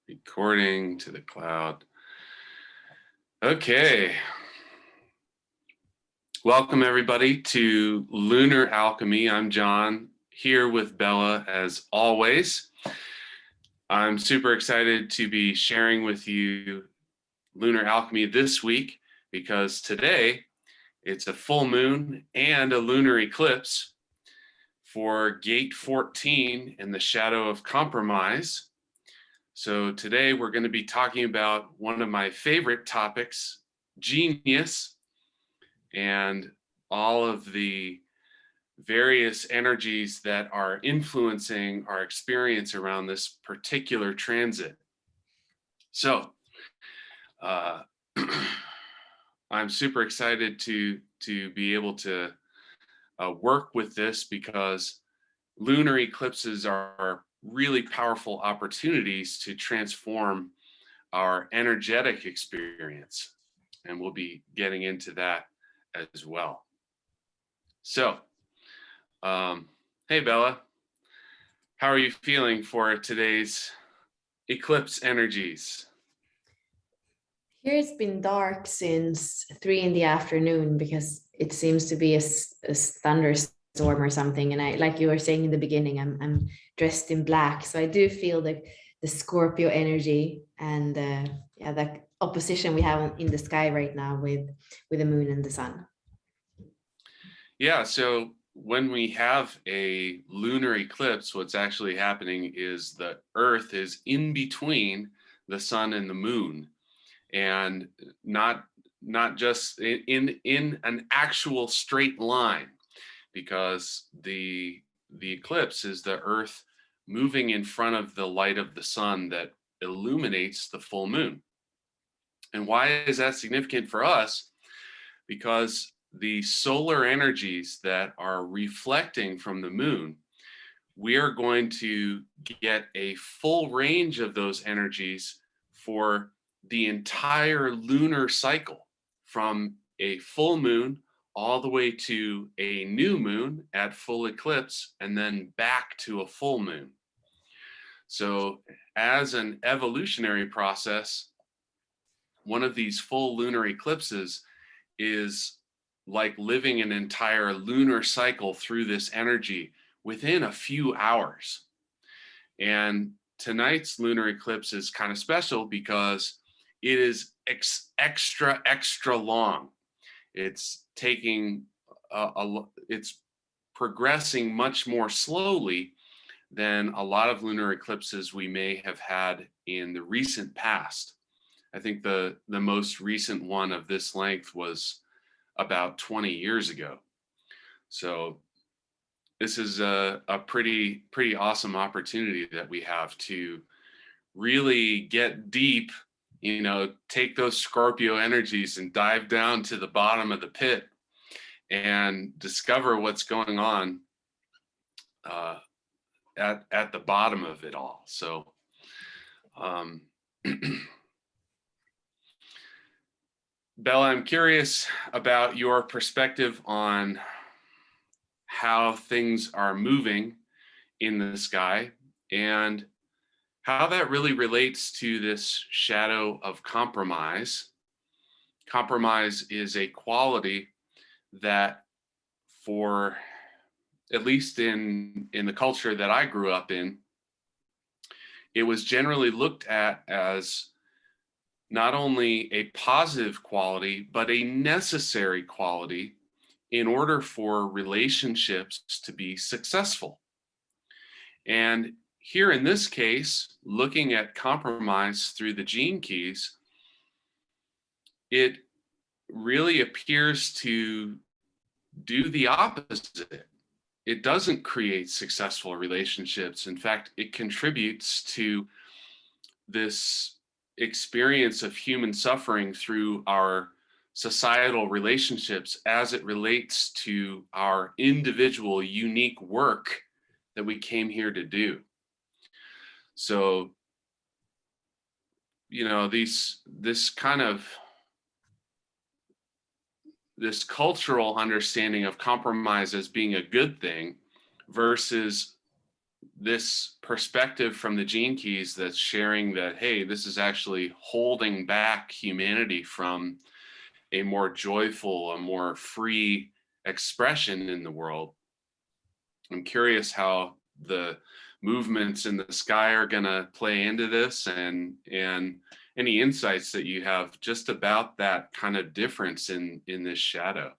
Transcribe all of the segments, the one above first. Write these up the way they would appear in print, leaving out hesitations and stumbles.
Recording to the cloud. Okay. Welcome everybody to Lunar Alchemy. I'm John, here with Bella as always. I'm super excited to be sharing with you Lunar Alchemy this week because today it's a full moon and a lunar eclipse for gate 14 in the shadow of compromise. So today we're going to be talking about one of my favorite topics, genius, and all of the various energies that are influencing our experience around this particular transit. So I'm super excited to be able to work with this because lunar eclipses are really powerful opportunities to transform our energetic experience. And we'll be getting into that as well. So, hey Bella, how are you feeling for today's eclipse energies? Here it's been dark since 3 in the afternoon because it seems to be a thunderstorm or something. And I, like you were saying in the beginning, I'm dressed in black, so I do feel the Scorpio energy and yeah, that opposition we have in the sky right now with the moon and the sun. Yeah, so when we have a lunar eclipse, what's actually happening is the Earth is in between the sun and the moon, and not just in an actual straight line, because the eclipse is the Earth moving in front of the light of the sun that illuminates the full moon. And why is that significant for us? Because the solar energies that are reflecting from the moon, we are going to get a full range of those energies for the entire lunar cycle, from a full moon all the way to a new moon at full eclipse, and then back to a full moon. So as an evolutionary process, one of these full lunar eclipses is like living an entire lunar cycle through this energy within a few hours. And tonight's lunar eclipse is kind of special because it is extra long. It's taking it's progressing much more slowly than a lot of lunar eclipses we may have had in the recent past. I think the most recent one of this length was about 20 years ago. So this is a pretty awesome opportunity that we have to really get deep, take those Scorpio energies and dive down to the bottom of the pit and discover what's going on at the bottom of it all. So Bella, I'm curious about your perspective on how things are moving in the sky and how that really relates to this shadow of compromise. Compromise is a quality that, for at least in the culture that I grew up in, it was generally looked at as not only a positive quality, but a necessary quality in order for relationships to be successful. And here in this case, looking at compromise through the gene keys, it really appears to do the opposite. It doesn't create successful relationships. In fact, it contributes to this experience of human suffering through our societal relationships as it relates to our individual unique work that we came here to do. So, this cultural understanding of compromise as being a good thing versus this perspective from the gene keys that's sharing that, hey, this is actually holding back humanity from a more joyful, a more free expression in the world. I'm curious how the movements in the sky are going to play into this, and any insights that you have just about that kind of difference in this shadow.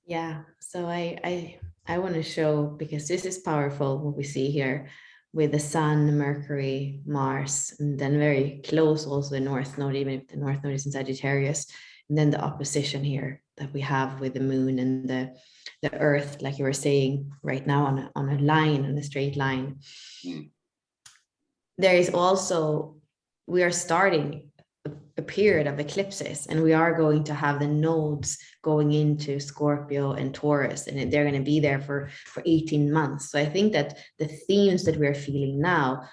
Yeah, so I want to show, because this is powerful what we see here with the Sun, Mercury, Mars, and then very close also the North Node, even if the North Node is in Sagittarius, and then the opposition here that we have with the Moon and the Earth, like you were saying, right now on a line, on a straight line. Mm. There is also, we are starting a period of eclipses, and we are going to have the nodes going into Scorpio and Taurus, and they're going to be there for 18 months. So I think that the themes that we're feeling now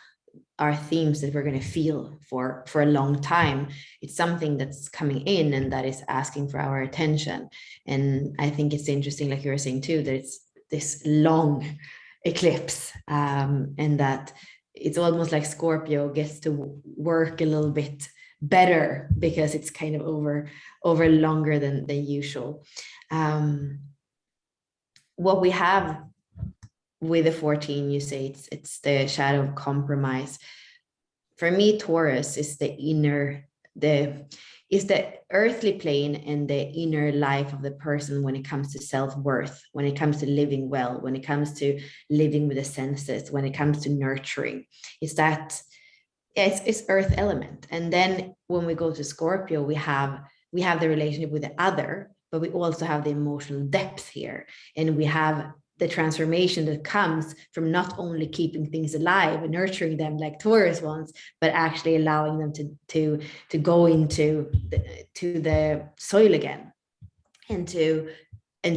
are themes that we're going to feel for a long time. It's something that's coming in and that is asking for our attention. And I think it's interesting, like you were saying too, that it's this long eclipse, and that it's almost like Scorpio gets to work a little bit better because it's kind of over longer than usual. What we have with the 14, you say it's the shadow of compromise. For me, Taurus is the inner, is the earthly plane and the inner life of the person when it comes to self-worth, when it comes to living well, when it comes to living with the senses, when it comes to nurturing. Is that, yeah, it's earth element. And then when we go to Scorpio, we have the relationship with the other, but we also have the emotional depth here, and we have the transformation that comes from not only keeping things alive and nurturing them like Taurus wants, but actually allowing them to go into the soil again, and to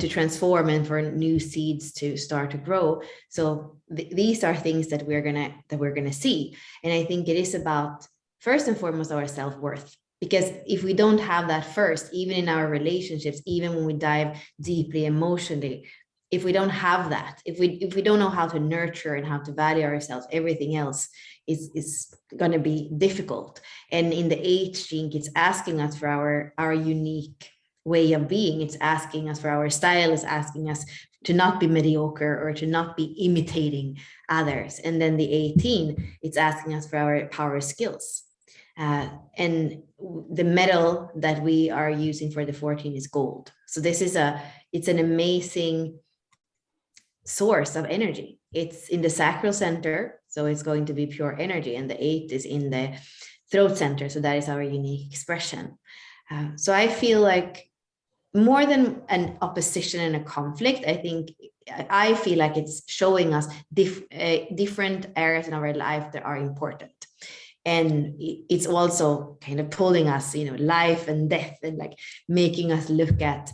transform, and for new seeds to start to grow. So these are things that we're gonna see. And I think it is about, first and foremost, our self-worth. Because if we don't have that first, even in our relationships, even when we dive deeply emotionally, if we don't have that, if we don't know how to nurture and how to value ourselves, everything else is going to be difficult. And in the H gene, it's asking us for our unique way of being. It's asking us for our style, it's asking us to not be mediocre or to not be imitating others. And then the 18, it's asking us for our power skills. And the metal that we are using for the 14 is gold. So this is it's an amazing source of energy. It's in the sacral center, so it's going to be pure energy, and the 8 is in the throat center, so that is our unique expression. So I feel like more than an opposition and a conflict, I feel like it's showing us different areas in our life that are important. And it's also kind of pulling us, life and death, and like making us look at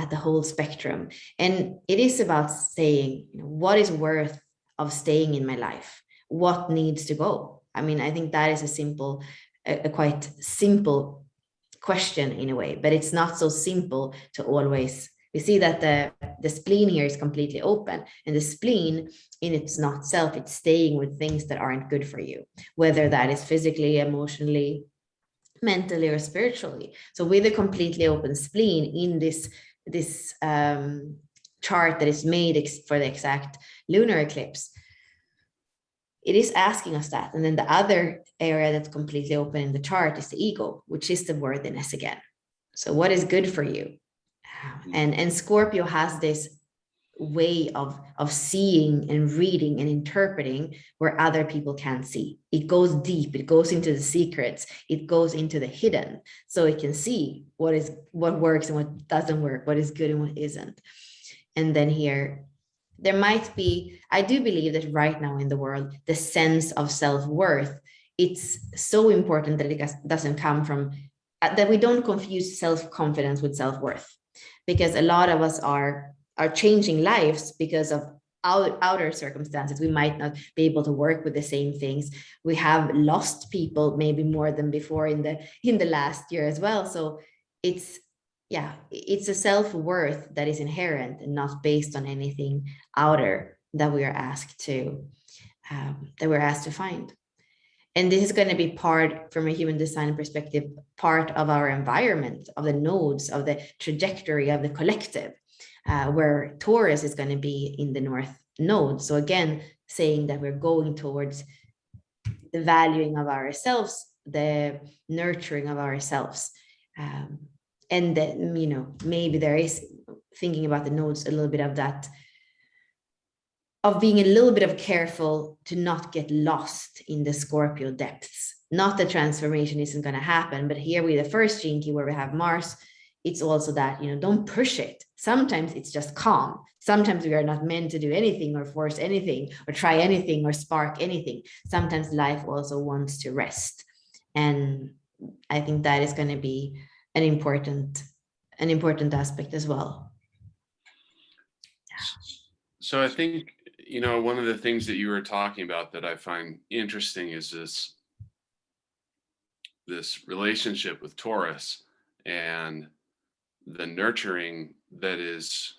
the whole spectrum. And it is about saying, what is worth of staying in my life? What needs to go? I mean, I think that is a quite simple question in a way, but it's not so simple to always. We see that the spleen here is completely open, and the spleen in its not self, it's staying with things that aren't good for you, whether that is physically, emotionally, mentally, or spiritually. So with a completely open spleen in this chart that is made for the exact lunar eclipse, it is asking us that. And then the other area that's completely open in the chart is the ego, which is the worthiness again. So what is good for you? And Scorpio has this way of seeing and reading and interpreting where other people can't see. It goes deep, it goes into the secrets, it goes into the hidden, so it can see what works and what doesn't work, what is good and what isn't. And then here there might be, I do believe that right now in the world, the sense of self-worth, it's so important that it doesn't come from, that we don't confuse self-confidence with self-worth, because a lot of us are changing lives because of outer circumstances. We might not be able to work with the same things. We have lost people maybe more than before in the last year as well. So it's a self-worth that is inherent and not based on anything outer. that we are asked to find. And this is going to be part, from a human design perspective, part of our environment, of the nodes, of the trajectory of the collective, where Taurus is going to be in the North Node. So again, saying that we're going towards the valuing of ourselves, the nurturing of ourselves. And then, maybe there is, thinking about the nodes, a little bit of that, of being a little bit of careful to not get lost in the Scorpio depths. Not that transformation isn't going to happen, but here with the first gene key where we have Mars, it's also that, don't push it. Sometimes it's just calm. Sometimes we are not meant to do anything or force anything or try anything or spark anything. Sometimes life also wants to rest. And I think that is going to be an important aspect as well. So I think, one of the things that you were talking about that I find interesting is this relationship with Taurus and the nurturing that is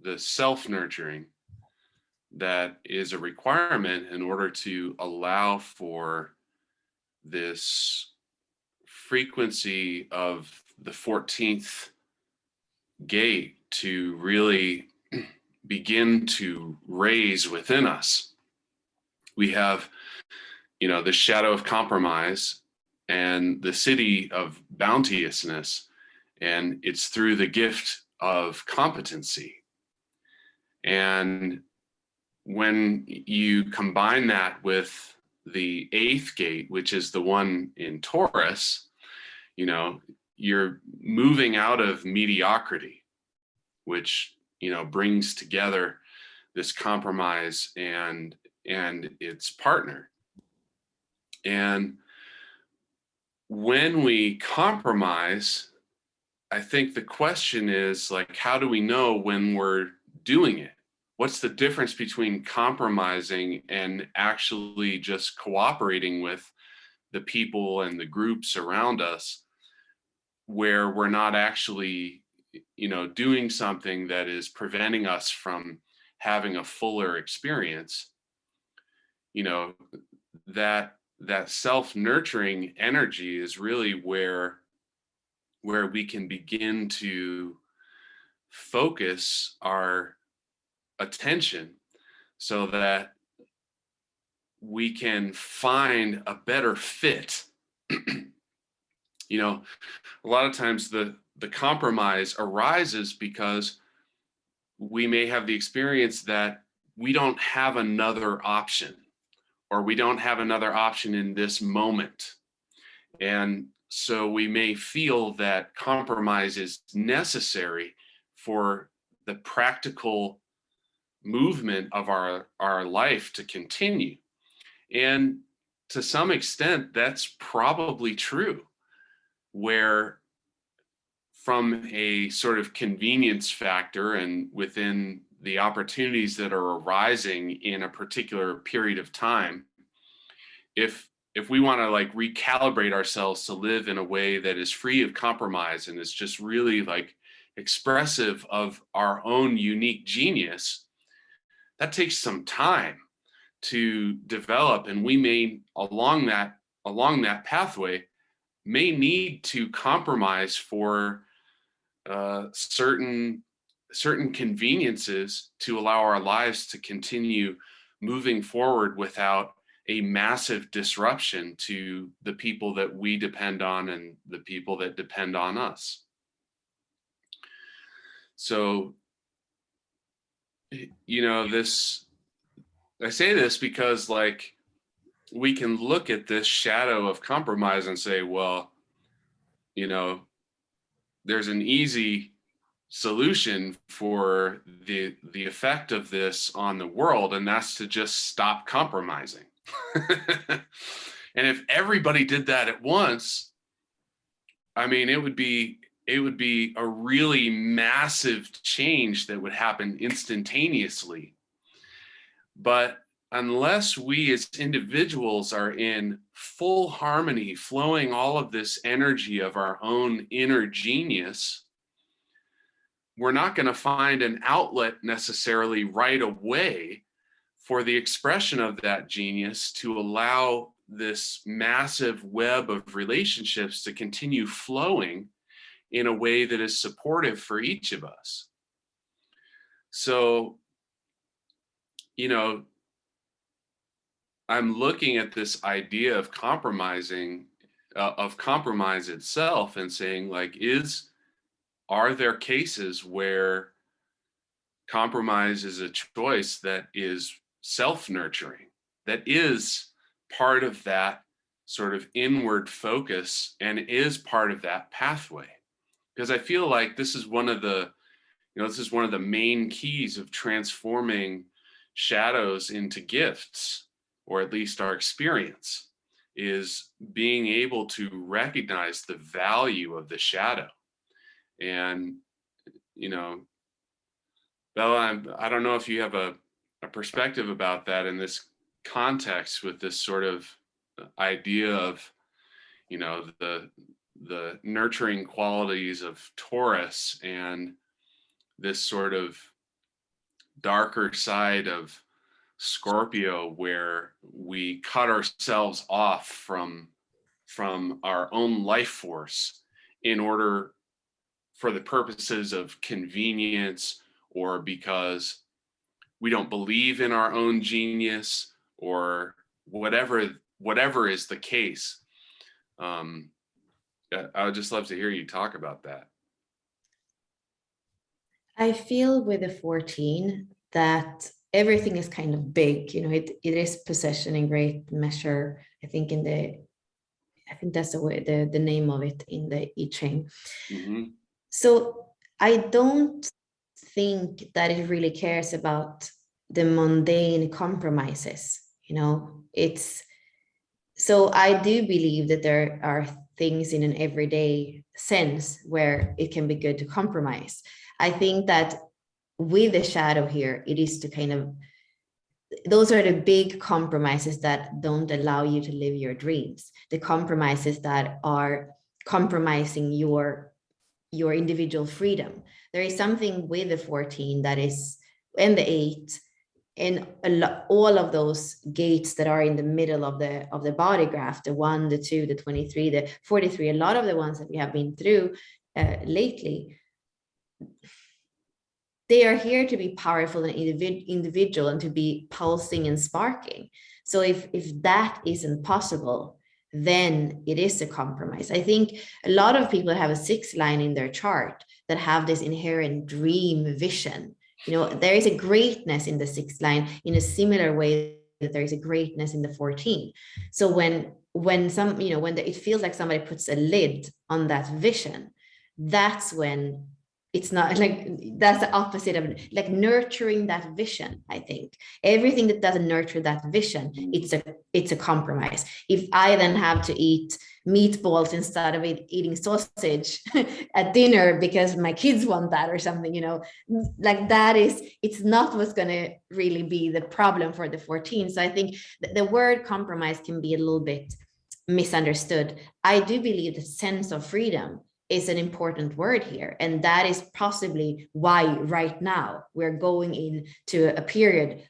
the self-nurturing that is a requirement in order to allow for this frequency of the 14th gate to really begin to raise within us. We have, the shadow of compromise and the city of bounteousness, and it's through the gift of competency. And when you combine that with the 8th gate, which is the one in Taurus, you're moving out of mediocrity, which, brings together this compromise and its partner. And when we compromise, I think the question is, like, how do we know when we're doing it? What's the difference between compromising and actually just cooperating with the people and the groups around us, where we're not actually, doing something that is preventing us from having a fuller experience? That self-nurturing energy is really where we can begin to focus our attention so that we can find a better fit. A lot of times the compromise arises because we may have the experience that we don't have another option, or we don't have another option in this moment. And so we may feel that compromise is necessary for the practical movement of our life to continue. And to some extent, that's probably true, where from a sort of convenience factor and within the opportunities that are arising in a particular period of time, if we want to like recalibrate ourselves to live in a way that is free of compromise and is just really like expressive of our own unique genius, that takes some time to develop. And we may, along that pathway, may need to compromise for certain conveniences to allow our lives to continue moving forward without a massive disruption to the people that we depend on and the people that depend on us. So, I say this because, like, we can look at this shadow of compromise and say, well, there's an easy solution for the effect of this on the world, and that's to just stop compromising. And if everybody did that at once, I mean, it would be a really massive change that would happen instantaneously. But unless we as individuals are in full harmony, flowing all of this energy of our own inner genius, we're not going to find an outlet necessarily right away for the expression of that genius to allow this massive web of relationships to continue flowing in a way that is supportive for each of us. So, you know, I'm looking at this idea of compromising, of compromise itself, and saying, like, are there cases where compromise is a choice that is self-nurturing, that is part of that sort of inward focus and is part of that pathway? Because I feel like this is one of the, this is one of the main keys of transforming shadows into gifts, or at least our experience, is being able to recognize the value of the shadow. And, Bella, I don't know if you have a perspective about that in this context, with this sort of idea of, the nurturing qualities of Taurus and this sort of darker side of Scorpio, where we cut ourselves off from our own life force in order, for the purposes of convenience, or because we don't believe in our own genius, or whatever is the case. I would just love to hear you talk about that. I feel with the 14 that everything is kind of big, it is possession in great measure. I think that's the way, the name of it in the I Ching. Mm-hmm. So I don't think that it really cares about the mundane compromises, so I do believe that there are things in an everyday sense where it can be good to compromise. I think that with the shadow here, it is to kind of, those are the big compromises that don't allow you to live your dreams, the compromises that are compromising your individual freedom. There is something with the 14 that is, and the 8, and all of those gates that are in the middle of the body graph, the 1, the 2, the 23, the 43, a lot of the ones that we have been through lately, they are here to be powerful and individual and to be pulsing and sparking. So if that isn't possible, then it is a compromise. I think a lot of people have a 6 line in their chart that have this inherent dream vision. There is a greatness in the 6 line in a similar way that there is a greatness in the 14. So when it feels like somebody puts a lid on that vision, that's when it's not like, that's the opposite of like nurturing that vision. I think everything that doesn't nurture that vision, it's a compromise. If I then have to eat meatballs instead of eating sausage at dinner because my kids want that or something, like that it's not what's going to really be the problem for the 14. So I think the word compromise can be a little bit misunderstood. I do believe the sense of freedom is an important word here. And that is possibly why right now we're going into a period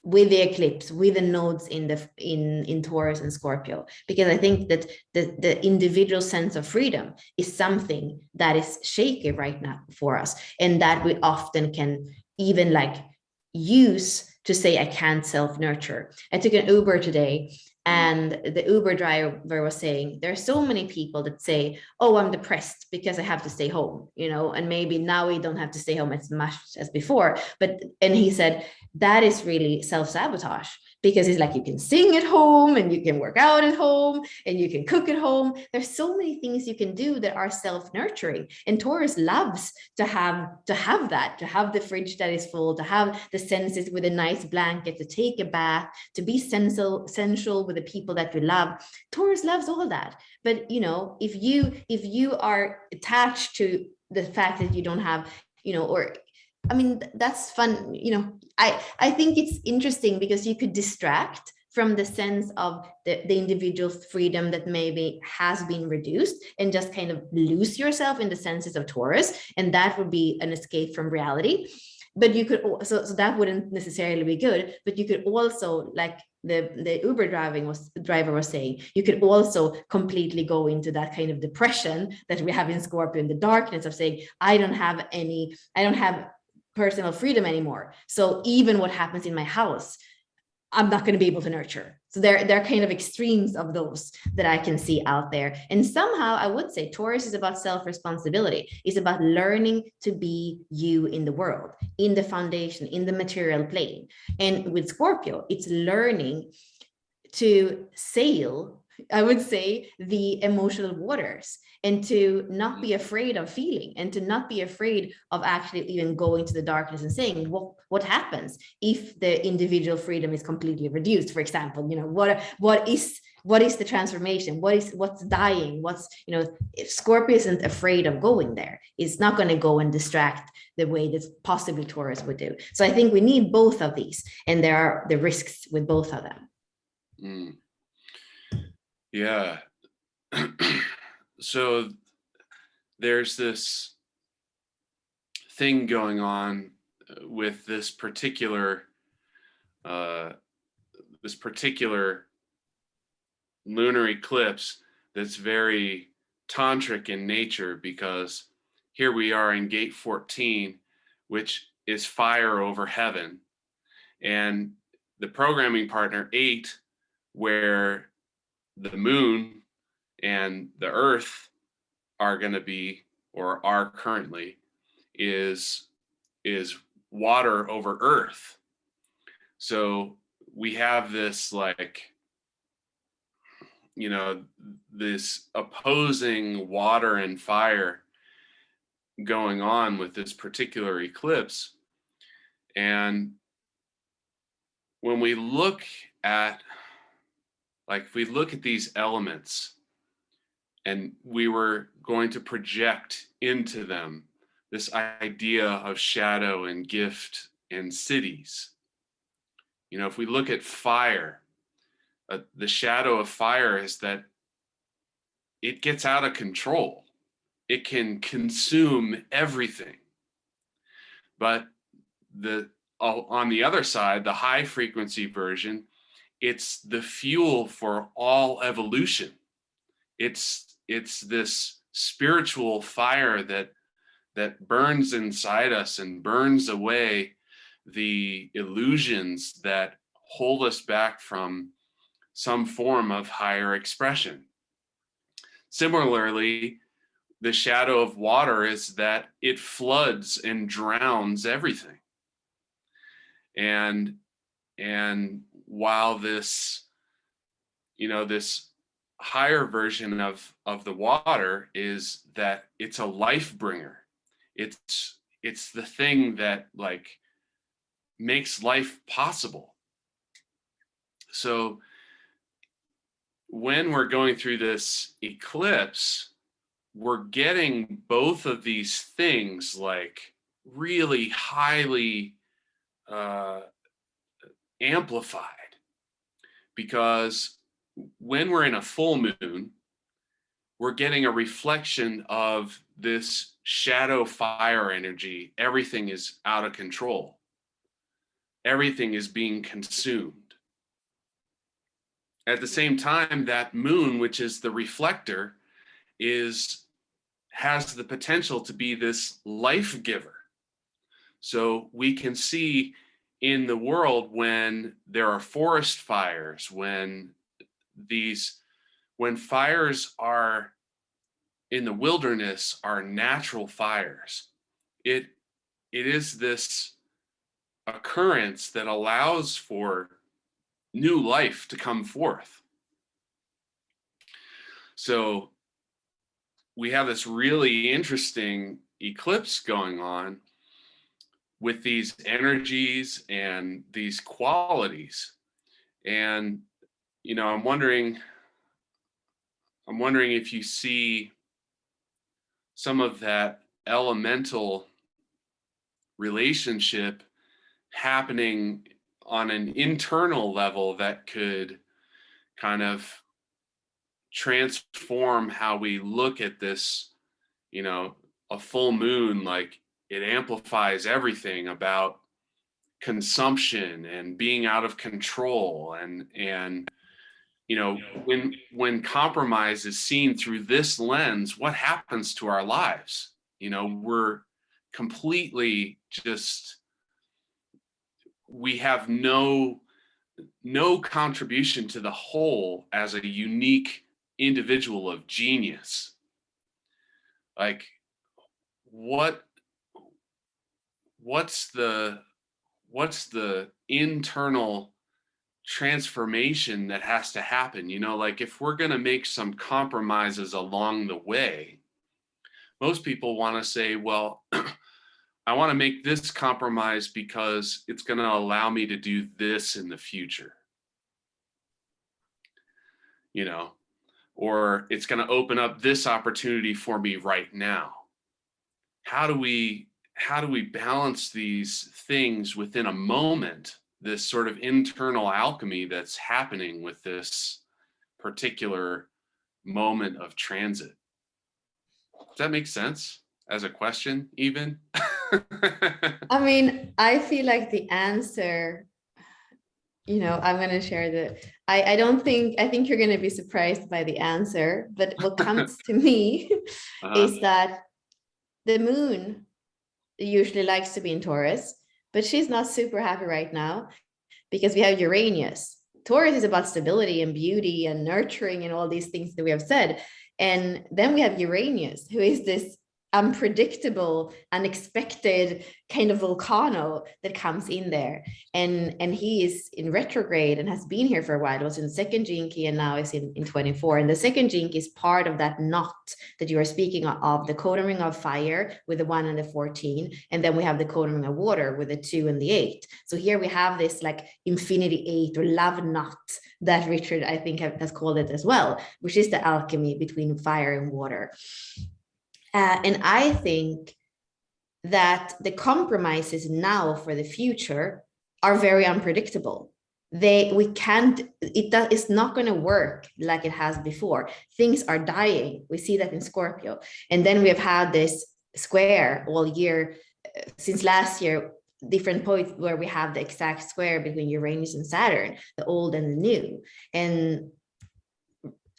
with the eclipse, with the nodes in Taurus and Scorpio, because I think that the individual sense of freedom is something that is shaky right now for us, and that we often can even like use to say, I can't self-nurture. I took an Uber today, and the Uber driver was saying, there are so many people that say, oh, I'm depressed because I have to stay home, and maybe now we don't have to stay home as much as before. And he said, that is really self-sabotage, because it's like you can sing at home and you can work out at home and you can cook at home. There's so many things you can do that are self-nurturing. And Taurus loves to have that, to have the fridge that is full, to have the senses with a nice blanket, to take a bath, to be sensual with the people that you love. Taurus loves all that. But if you are attached to the fact that you don't have, that's fun. I think it's interesting because you could distract from the sense of the individual's freedom that maybe has been reduced, and just kind of lose yourself in the senses of Taurus. And that would be an escape from reality. But you could also, so that wouldn't necessarily be good, but you could also, like the Uber driver was saying, you could also completely go into that kind of depression that we have in Scorpio, in the darkness of saying, I don't have personal freedom anymore. So even what happens in my house, I'm not going to be able to nurture. So they're kind of extremes of those that I can see out there. And somehow I would say Taurus is about self-responsibility. It's about learning to be you in the world, in the foundation, in the material plane. And with Scorpio, it's learning to sail, I would say, the emotional waters, and to not be afraid of feeling, and to not be afraid of actually even going to the darkness and saying, what happens if the individual freedom is completely reduced? For example, what is the transformation? What's dying? If Scorpio isn't afraid of going there, it's not going to go and distract the way that possibly Taurus would do. So I think we need both of these, and there are the risks with both of them. Mm. Yeah. So there's this thing going on with this particular lunar eclipse that's very tantric in nature, because here we are in gate 14, which is fire over heaven, and the programming partner 8, where the moon and the earth are going to be, or are currently, is water over earth. So we have this, like, this opposing water and fire going on with this particular eclipse. And when we look at, if we look at these elements and we were going to project into them this idea of shadow and gift and cities, if we look at fire, the shadow of fire is that it gets out of control. It can consume everything. But on the other side, the high frequency version, it's the fuel for all evolution. It's this spiritual fire that burns inside us and burns away the illusions that hold us back from some form of higher expression. Similarly, the shadow of water is that it floods and drowns everything. And while this higher version of the water is that it's a life bringer, it's the thing that, like, makes life possible. So when we're going through this eclipse, we're getting both of these things, like, really highly amplified, because when we're in a full moon, we're getting a reflection of this shadow fire energy. Everything is out of control. Everything is being consumed. At the same time, that moon, which is the reflector, has the potential to be this life giver. So we can see in the world, when there are forest fires, when fires are in the wilderness, are natural fires, it is this occurrence that allows for new life to come forth. So we have this really interesting eclipse going on with these energies and these qualities. And I'm wondering if you see some of that elemental relationship happening on an internal level that could kind of transform how we look at this, you know, a full moon, like it amplifies everything about consumption and being out of control. And you know, when compromise is seen through this lens, what happens to our lives? You know, we're completely just, we have no contribution to the whole as a unique individual of genius. Like, what what's the what's the internal transformation that has to happen? You know, like if we're going to make some compromises along the way, most people want to say, well, I want to make this compromise because it's going to allow me to do this in the future, you know, or it's going to open up this opportunity for me right now. How do we balance these things within a moment, this sort of internal alchemy that's happening with this particular moment of transit? Does that make sense as a question even? I mean, I feel like the answer, I'm going to share I don't think, I think you're going to be surprised by the answer, but what comes to me Uh-huh. is that the moon usually likes to be in Taurus, but she's not super happy right now because we have Uranus. Taurus is about stability and beauty and nurturing and all these things that we have said. And then we have Uranus, who is this unpredictable, unexpected kind of volcano that comes in there. And he is in retrograde and has been here for a while. It was in the second jinki and now is in 24. And the second jinki is part of that knot that you are speaking of, the codon ring of fire with the 1 and the 14. And then we have the codon ring of water with the 2 and the 8. So here we have this like infinity 8 or love knot that Richard, I think, has called it as well, which is the alchemy between fire and water. And I think that the compromises now for the future are very unpredictable. It's not going to work like it has before. Things are dying. We see that in Scorpio. And then we have had this square all year, since last year, different points where we have the exact square between Uranus and Saturn, the old and the new. And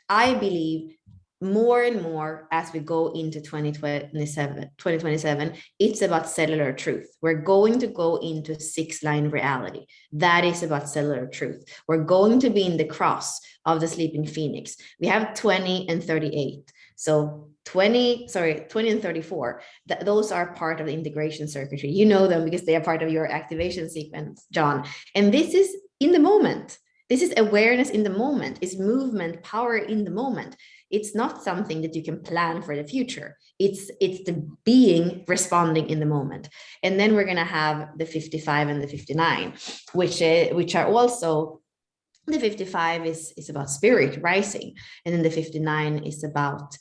I believe more and more as we go into 2027, it's about cellular truth. We're going to go into 6-line reality. That is about cellular truth. We're going to be in the cross of the sleeping phoenix. We have 20 and 38. So 20 and 34, those are part of the integration circuitry. You know them because they are part of your activation sequence, John. And this is in the moment. This is awareness in the moment, is movement, power in the moment. It's not something that you can plan for the future. It's the being responding in the moment. And then we're going to have the 55 and the 59, which are also, the 55 is about spirit rising, and then the 59 is about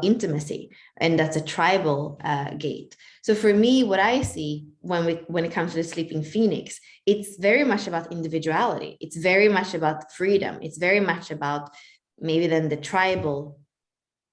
intimacy, and that's a tribal gate. So for me, what I see when it comes to the sleeping phoenix, it's very much about individuality. It's very much about freedom. It's very much about maybe then the tribal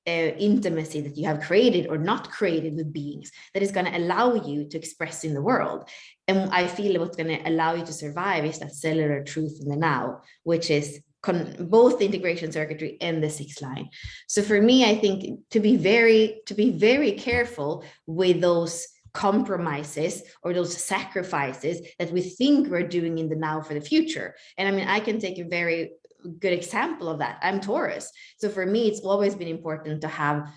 intimacy that you have created or not created with beings that is going to allow you to express in the world. And I feel what's going to allow you to survive is that cellular truth in the now, which is both the integration circuitry and the 6-line. So for me, I think to be very careful with those compromises or those sacrifices that we think we're doing in the now for the future. And I mean, I can take a very good example of that. I'm Taurus. So for me, it's always been important to have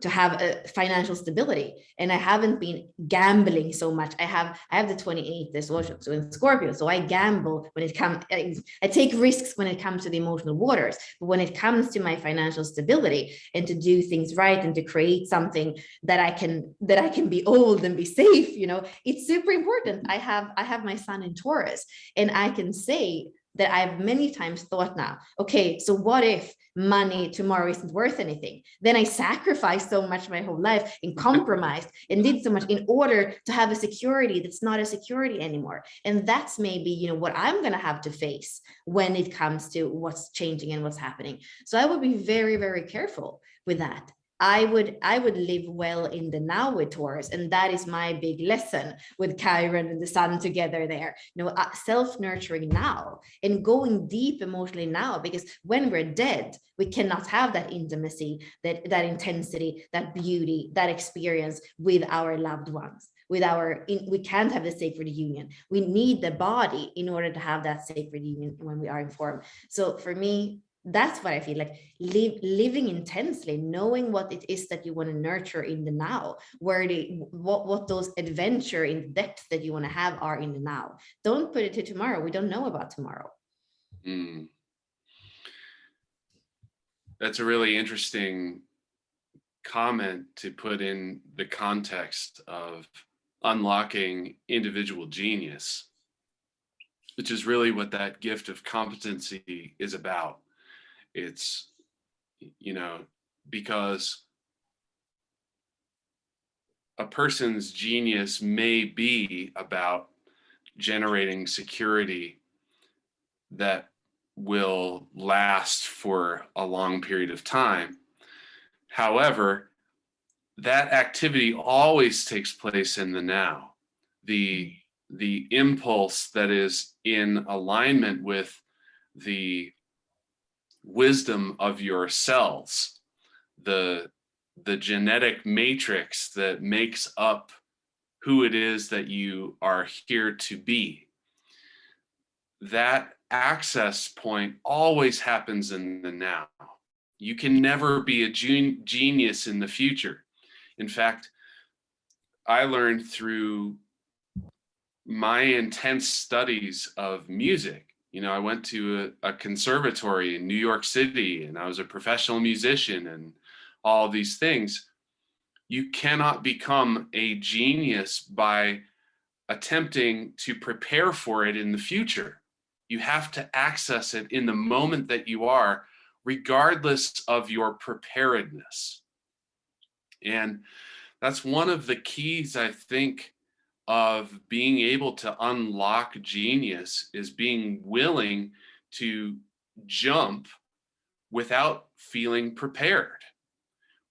a financial stability. And I haven't been gambling so much. I have the 28 this also, so in Scorpio. So I gamble when it comes, I take risks when it comes to the emotional waters. But when it comes to my financial stability and to do things right and to create something that I can be old and be safe, it's super important. I have my sun in Taurus, and I can say that I've many times thought now, okay, so what if money tomorrow isn't worth anything? Then I sacrificed so much my whole life and compromised and did so much in order to have a security that's not a security anymore. And that's maybe, you know, what I'm going to have to face when it comes to what's changing and what's happening. So I would be very, very careful with that. I would live well in the now with Taurus, and that is my big lesson with Chiron and the Sun together there. You know, self-nurturing now and going deep emotionally now, because when we're dead, we cannot have that intimacy, that intensity, that beauty, that experience with our loved ones. We can't have the sacred union. We need the body in order to have that sacred union when we are in form. So for me, that's what I feel like, living intensely, knowing what it is that you want to nurture in the now, what those adventure in depth that you want to have are in the now. Don't put it to tomorrow. We don't know about tomorrow. Mm. That's a really interesting comment to put in the context of unlocking individual genius, which is really what that gift of competency is about. It's, you know, because a person's genius may be about generating security that will last for a long period of time. However, that activity always takes place in the now. The impulse that is in alignment with the wisdom of your cells, the genetic matrix that makes up who it is that you are here to be. That access point always happens in the now. You can never be a genius in the future. In fact, I learned through my intense studies of music. You know, I went to a conservatory in New York City, and I was a professional musician and all these things. You cannot become a genius by attempting to prepare for it in the future. You have to access it in the moment that you are, regardless of your preparedness. And that's one of the keys, I think, of being able to unlock genius, is being willing to jump without feeling prepared,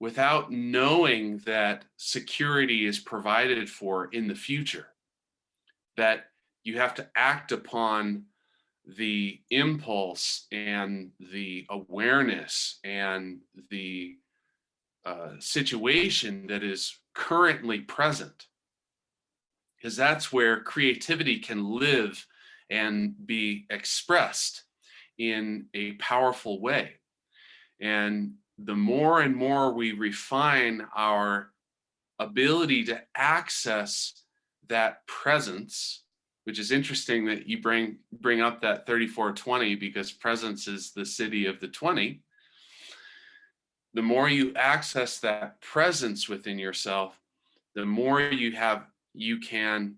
without knowing that security is provided for in the future, that you have to act upon the impulse and the awareness and the situation that is currently present, because that's where creativity can live and be expressed in a powerful way. And the more and more we refine our ability to access that presence, which is interesting that you bring up that 3420, because presence is the city of the 20. The more you access that presence within yourself, the more you can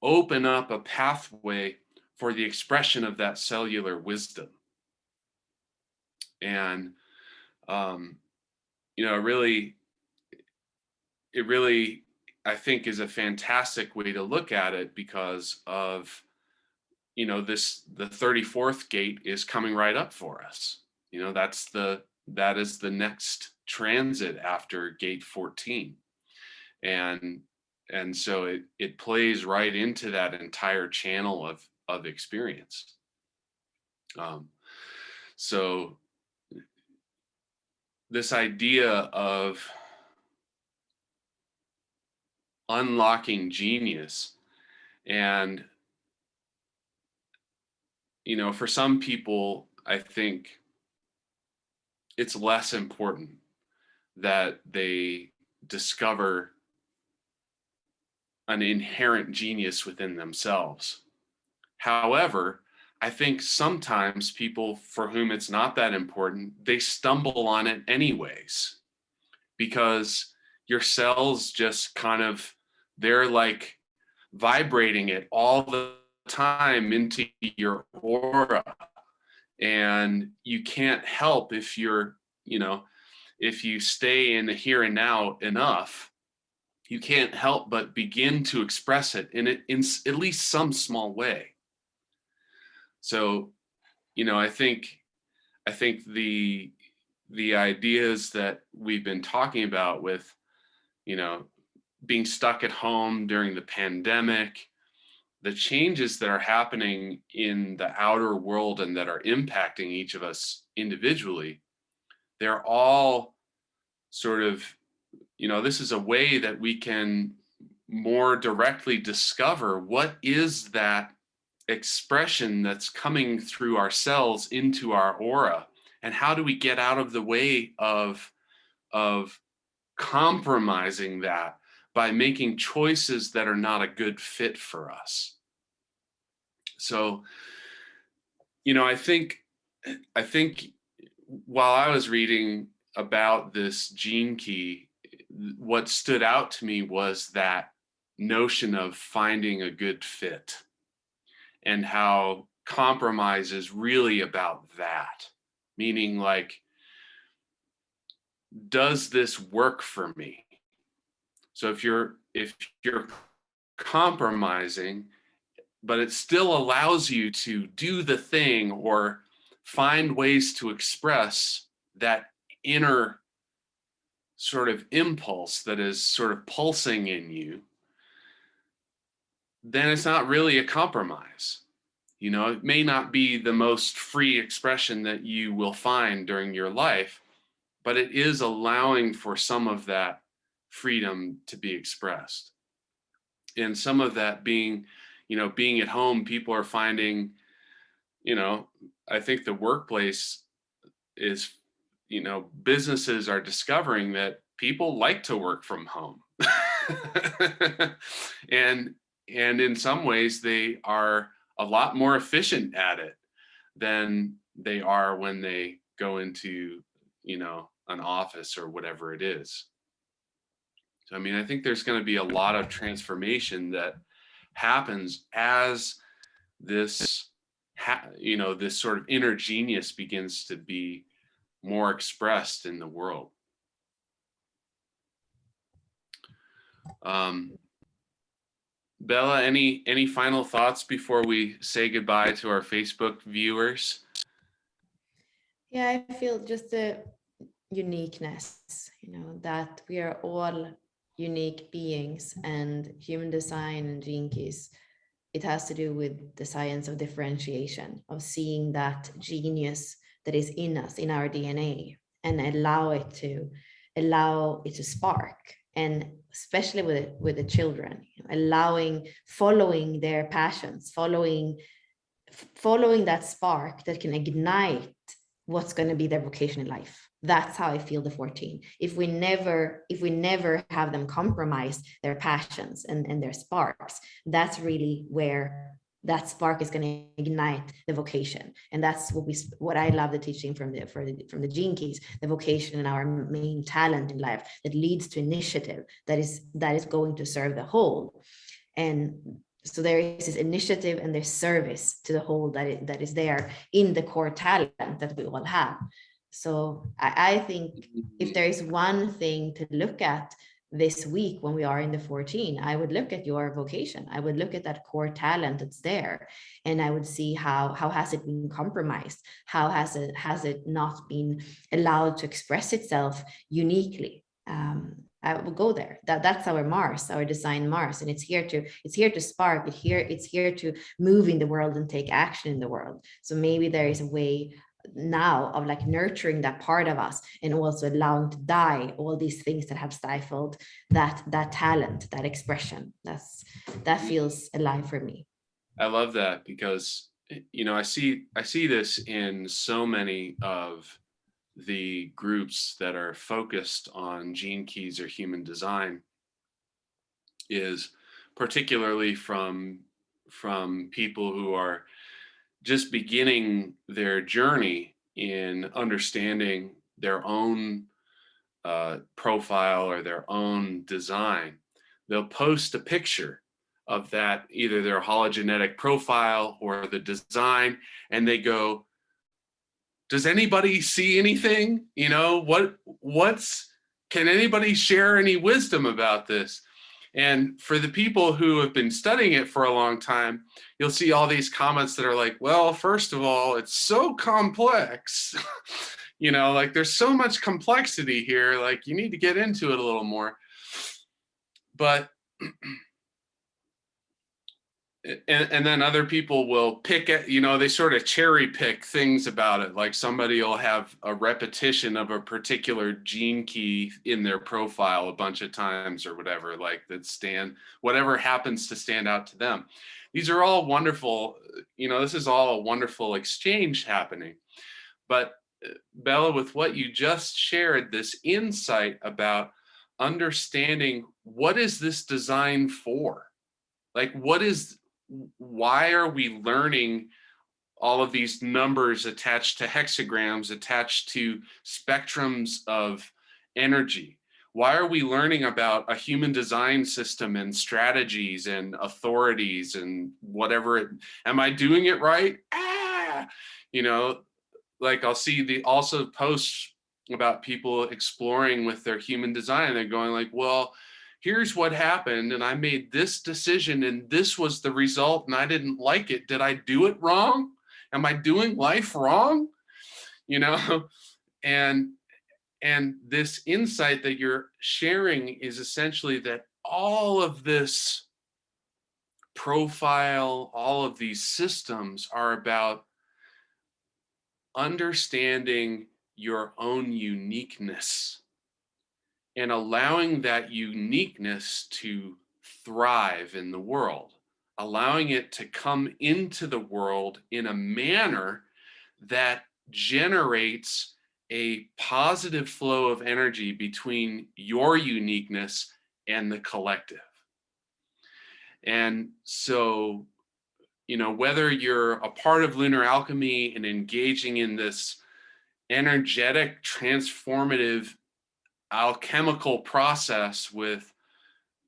open up a pathway for the expression of that cellular wisdom. And you know, it really, I think, is a fantastic way to look at it, because of, you know, the 34th gate is coming right up for us. You know, that is the next transit after gate 14. And so it plays right into that entire channel of experience. So this idea of unlocking genius, and, you know, for some people, I think it's less important that they discover an inherent genius within themselves. However, I think sometimes people for whom it's not that important, they stumble on it anyways, because your cells just kind of, they're like vibrating it all the time into your aura, and you can't help if you're, if you stay in the here and now enough, you can't help but begin to express it in at least some small way. So, I think the ideas that we've been talking about with, you know, being stuck at home during the pandemic, the changes that are happening in the outer world and that are impacting each of us individually, they're all sort of, this is a way that we can more directly discover what is that expression that's coming through our cells into our aura, and how do we get out of the way of compromising that by making choices that are not a good fit for us. So, I think while I was reading about this gene key, what stood out to me was that notion of finding a good fit, and how compromise is really about that. Meaning, like, does this work for me? So if you're compromising, but it still allows you to do the thing or find ways to express that inner sort of impulse that is sort of pulsing in you, then it's not really a compromise. It may not be the most free expression that you will find during your life, but it is allowing for some of that freedom to be expressed. And some of that being at home, people are finding, I think the workplace is, businesses are discovering that people like to work from home. and and in some ways they are a lot more efficient at it than they are when they go into, an office or whatever it is. So, I mean, I think there's going to be a lot of transformation that happens as this, this sort of inner genius begins to be more expressed in the world. Um, Bella, any final thoughts before we say goodbye to our Facebook viewers? Yeah, I feel just the uniqueness, that we are all unique beings, and human design and gene keys, it has to do with the science of differentiation, of seeing that genius that is in us, in our DNA, and allow it to spark. And especially with the children, following their passions, following that spark that can ignite what's going to be their vocation in life. That's how I feel the 14. If we never have them compromise their passions and their sparks, that's really where that spark is going to ignite the vocation. And that's what I love the teaching from the gene keys, the vocation and our main talent in life that leads to initiative that is going to serve the whole. And so there is this initiative and there's service to the whole that is there in the core talent that we all have. So I think if there is one thing to look at this week when we are in the 14, I would look at your vocation. I would look at that core talent that's there, and I would see how has it been compromised? How has it not been allowed to express itself uniquely? I will go there. That's our Mars, our design Mars, and it's here to spark. It's here to move in the world and take action in the world. So maybe there is a way now of like nurturing that part of us, and also allowing to die all these things that have stifled that talent, that expression. That feels alive for me. I love that, because I see this in so many of the groups that are focused on gene keys or human design, is particularly from people who are just beginning their journey in understanding their own profile or their own design. They'll post a picture of that, either their hologenetic profile or the design, and they go, does anybody see anything? You know, can anybody share any wisdom about this? And for the people who have been studying it for a long time, you'll see all these comments that are like, well, first of all, it's so complex. You know, like there's so much complexity here, like you need to get into it a little more. But and then other people will pick it, you know, they sort of cherry pick things about it. Like somebody will have a repetition of a particular gene key in their profile a bunch of times or whatever, like whatever happens to stand out to them. These are all wonderful, you know, this is all a wonderful exchange happening. But Bella, with what you just shared, this insight about understanding what is this design for? Like, why are we learning all of these numbers attached to hexagrams, attached to spectrums of energy? Why are we learning about a human design system and strategies and authorities and whatever? Am I doing it right? You know, like I'll see also posts about people exploring with their human design. They're going like, well, here's what happened, and I made this decision, and this was the result, and I didn't like it. Did I do it wrong? Am I doing life wrong? You know, and this insight that you're sharing is essentially that all of this profile, all of these systems are about understanding your own uniqueness and allowing that uniqueness to thrive in the world, allowing it to come into the world in a manner that generates a positive flow of energy between your uniqueness and the collective. And so, you know, whether you're a part of Lunar Alchemy and engaging in this energetic, transformative, alchemical process with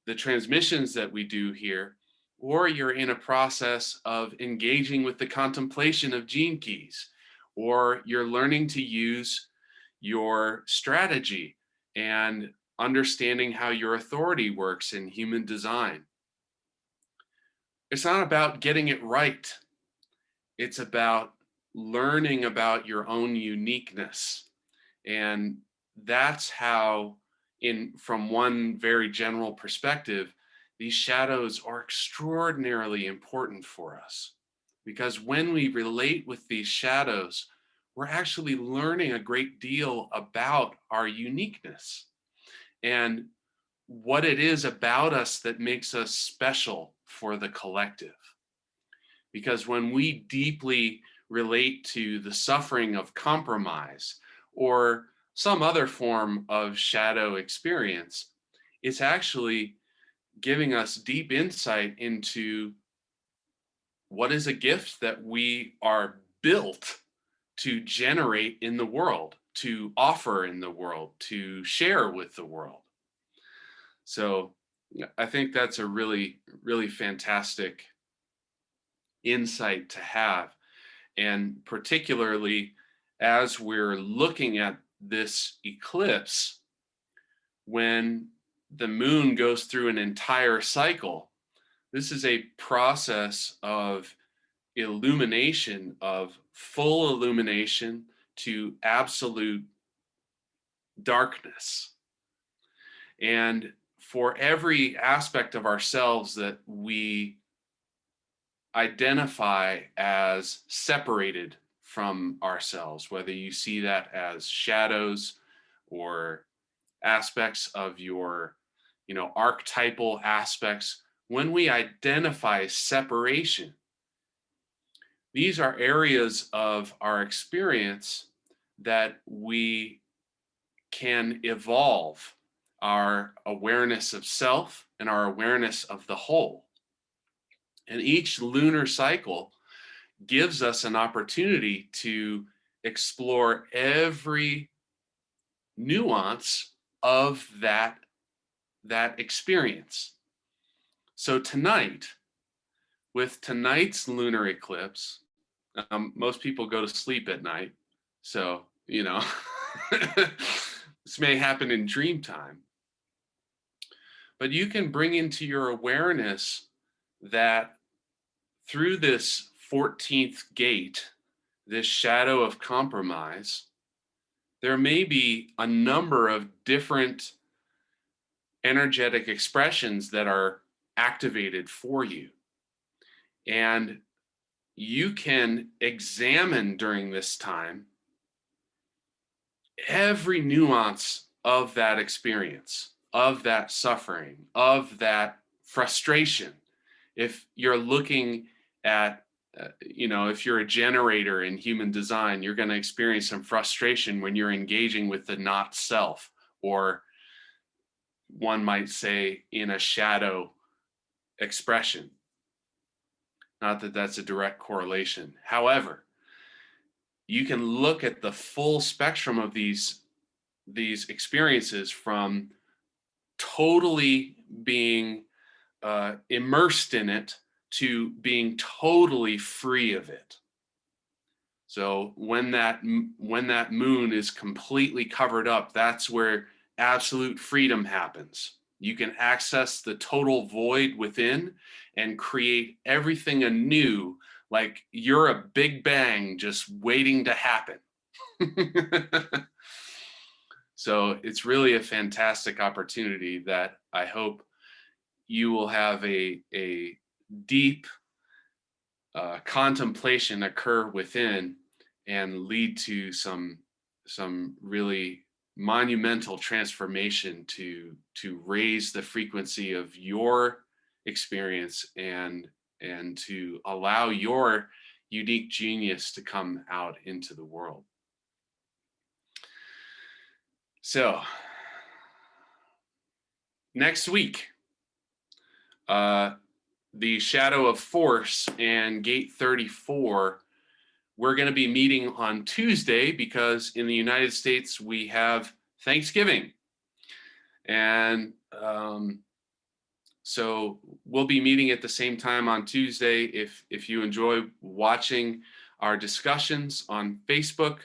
the transmissions that we do here, or you're in a process of engaging with the contemplation of gene keys, or you're learning to use your strategy and understanding how your authority works in human design. It's not about getting it right. It's about learning about your own uniqueness. And that's how, from one very general perspective, these shadows are extraordinarily important for us. Because when we relate with these shadows, we're actually learning a great deal about our uniqueness and what it is about us that makes us special for the collective. Because when we deeply relate to the suffering of compromise or some other form of shadow experience, it's actually giving us deep insight into what is a gift that we are built to generate in the world, to offer in the world, to share with the world. So I think that's a really, really fantastic insight to have. And particularly as we're looking at this eclipse, when the moon goes through an entire cycle, this is a process of illumination, of full illumination to absolute darkness. And for every aspect of ourselves that we identify as separated from ourselves, whether you see that as shadows or aspects of your, you know, archetypal aspects, when we identify separation, these are areas of our experience that we can evolve our awareness of self and our awareness of the whole. And each lunar cycle gives us an opportunity to explore every nuance of that experience. So tonight, with tonight's lunar eclipse, most people go to sleep at night. So, this may happen in dream time. But you can bring into your awareness that through this 14th gate, this shadow of compromise, there may be a number of different energetic expressions that are activated for you. And you can examine during this time every nuance of that experience, of that suffering, of that frustration. If you're looking at, if you're a generator in human design, you're going to experience some frustration when you're engaging with the not self, or one might say in a shadow expression. Not that that's a direct correlation. However, you can look at the full spectrum of these experiences, from totally being immersed in it to being totally free of it. So when that moon is completely covered up, that's where absolute freedom happens. You can access the total void within and create everything anew, like you're a big bang just waiting to happen. So it's really a fantastic opportunity that I hope you will have a deep contemplation occur within, and lead to some really monumental transformation to raise the frequency of your experience, and to allow your unique genius to come out into the world. So next week, the Shadow of Force and Gate 34, we're going to be meeting on Tuesday because in the United States we have Thanksgiving. And so we'll be meeting at the same time on Tuesday. If you enjoy watching our discussions on Facebook,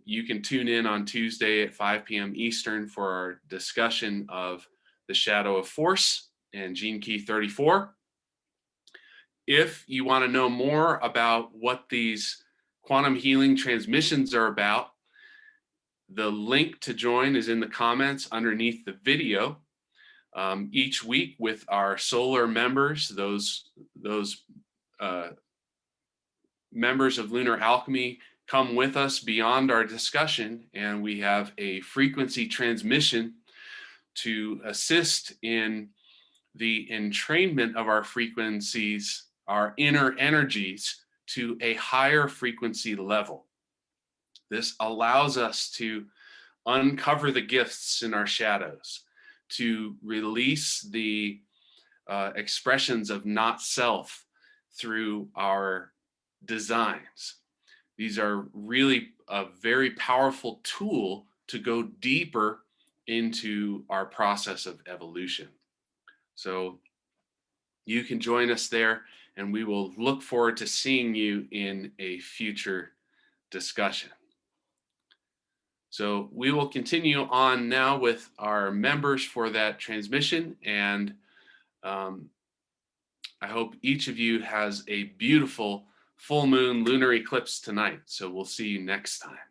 you can tune in on Tuesday at 5 p.m. Eastern for our discussion of the Shadow of Force and Gene Key 34. If you want to know more about what these quantum healing transmissions are about, the link to join is in the comments underneath the video. Each week with our solar members, those members of Lunar Alchemy come with us beyond our discussion, and we have a frequency transmission to assist in the entrainment of our frequencies, our inner energies, to a higher frequency level. This allows us to uncover the gifts in our shadows, to release the expressions of not self through our designs. These are really a very powerful tool to go deeper into our process of evolution. So you can join us there, and we will look forward to seeing you in a future discussion. So we will continue on now with our members for that transmission, and I hope each of you has a beautiful full moon lunar eclipse tonight. So we'll see you next time.